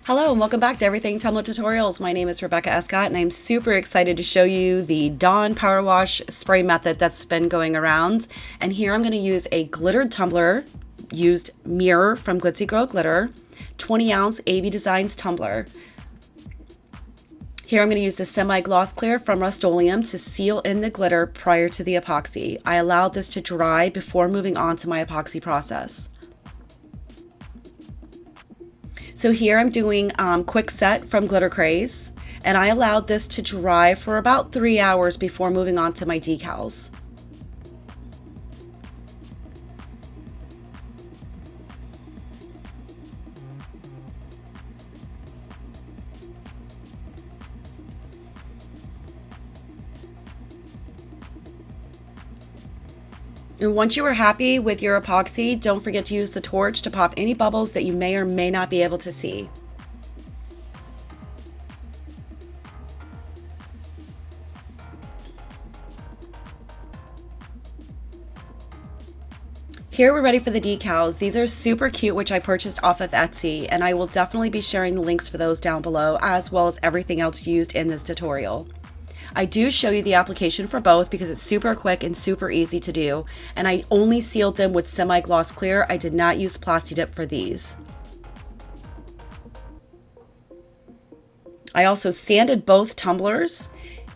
Hello and welcome back to Everything Tumbler Tutorials. My name is Rebecca Escott and I'm super excited to show you the Dawn Powerwash spray method that's been going around. And here I'm going to use a glittered tumbler, used mirror from Glitzy Grow Glitter, 20 ounce AB Designs tumbler. Here I'm going to use the semi-gloss clear from Rust-Oleum to seal in the glitter prior to the epoxy. I allowed this to dry before moving on to my epoxy process. So here I'm doing Quick Set from Craze, and I allowed this to dry for about 3 hours before moving on to my decals. And once you are happy with your epoxy, don't forget to use the torch to pop any bubbles that you may or may not be able to see. Here we're ready for the decals. These are super cute, which I purchased off of Etsy, and I will definitely be sharing the links for those down below, as well as everything else used in this tutorial. I do show you the application for both because it's super quick and super easy to do, and I only sealed them with semi-gloss clear. I did not use Plasti Dip for these. I also sanded both tumblers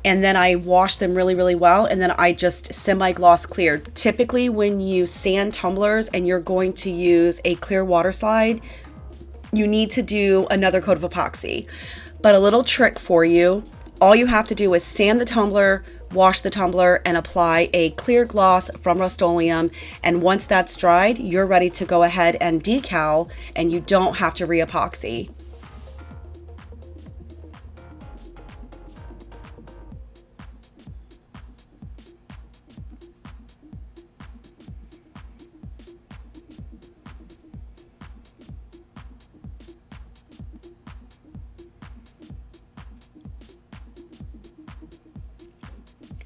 and then I washed them really well, and then I just semi-gloss cleared. Typically when you sand tumblers and you're going to use a clear water slide, you need to do another coat of epoxy. But a little trick for you, all you have to do is sand the tumbler, wash the tumbler, and apply a clear gloss from Rust-Oleum. And once that's dried, you're ready to go ahead and decal, and you don't have to re-epoxy.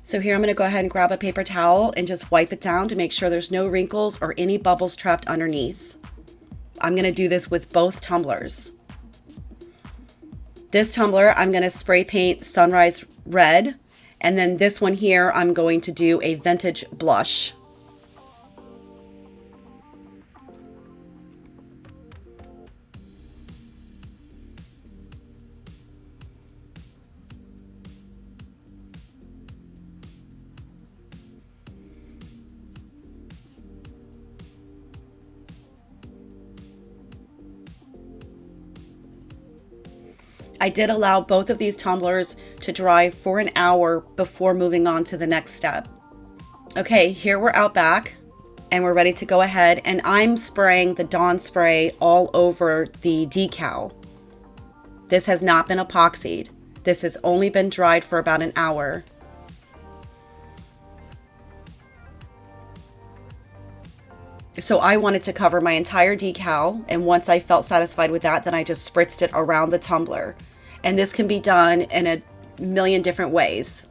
So here I'm going to go ahead and grab a paper towel and just wipe it down to make sure there's no wrinkles or any bubbles trapped underneath. I'm going to do this with both tumblers. This tumbler I'm going to spray paint Sunrise Red, and then this one here I'm going to do a Vintage Blush. I did allow both of these tumblers to dry for an hour before moving on to the next step. Okay, here we're out back and we're ready to go ahead, and I'm spraying the Dawn spray all over the decal. This has not been epoxied. This has only been dried for about an hour. So I wanted to cover my entire decal, and once I felt satisfied with that, then I just spritzed it around the tumbler. And this can be done in a million different ways.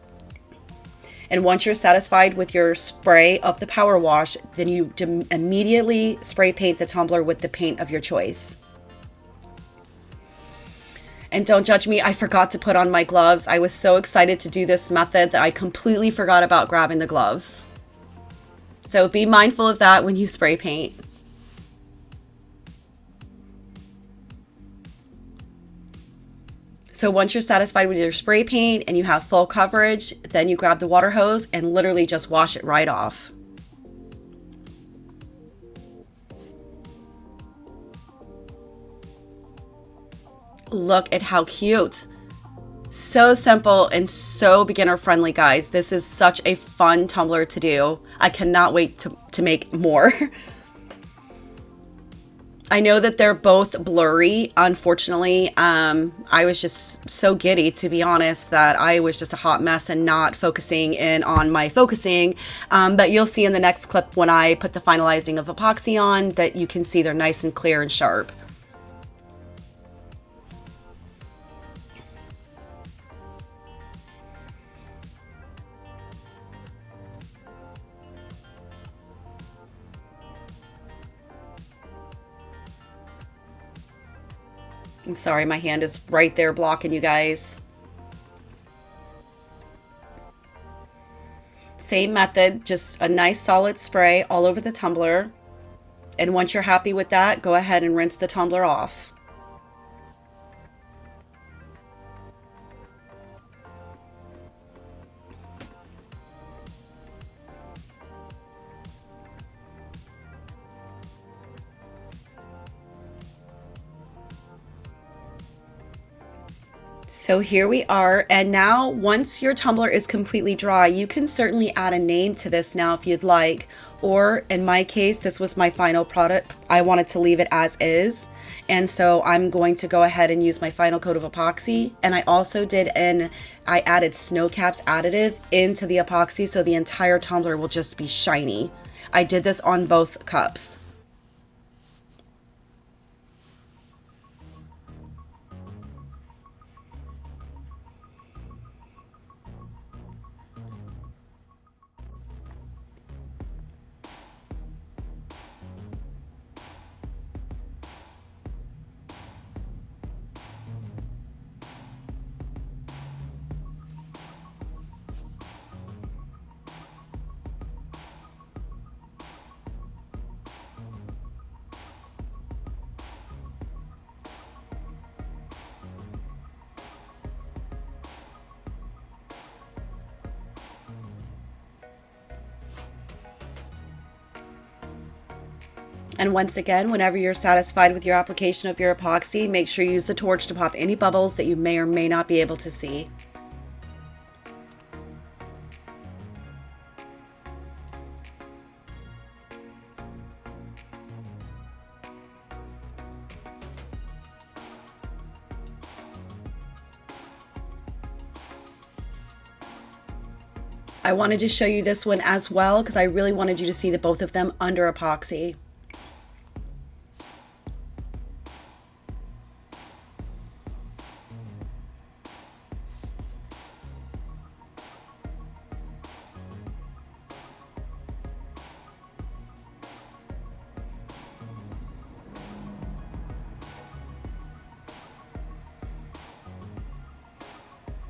And once you're satisfied with your spray of the Powerwash, then you immediately spray paint the tumbler with the paint of your choice. And don't judge me, I forgot to put on my gloves. I was so excited to do this method that I completely forgot about grabbing the gloves. So be mindful of that when you spray paint. So once you're satisfied with your spray paint and you have full coverage, then you grab the water hose and literally just wash it right off. Look at how cute. So simple and so beginner friendly, guys. This is such a fun tumbler to do. I cannot wait to make more. I know that they're both blurry, unfortunately. I was just so giddy, to be honest, that I was just a hot mess and not focusing in on my focusing. But you'll see in the next clip when I put the finalizing of epoxy on that you can see they're nice and clear and sharp. I'm sorry, my hand is right there blocking you guys. Same method, just a nice solid spray all over the tumbler. And once you're happy with that, go ahead and rinse the tumbler off. So here we are, and now once your tumbler is completely dry, you can certainly add a name to this now if you'd like, or in my case, this was my final product. I wanted to leave it as is, and so I'm going to go ahead and use my final coat of epoxy. And I also I added snow caps additive into the epoxy so the entire tumbler will just be shiny. I did this on both cups. And once again, whenever you're satisfied with your application of your epoxy, make sure you use the torch to pop any bubbles that you may or may not be able to see. I wanted to show you this one as well because I really wanted you to see the both of them under epoxy.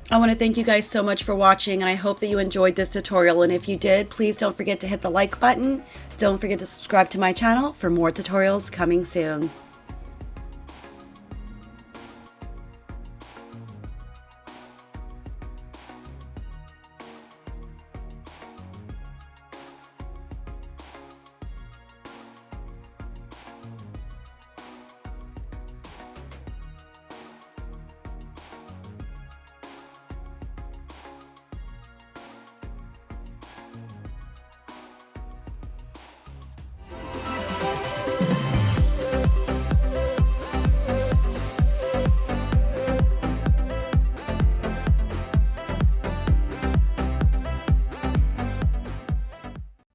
I want to thank you guys so much for watching, and I hope that you enjoyed this tutorial. And if you did, please don't forget to hit the like button. Don't forget to subscribe to my channel for more tutorials coming soon.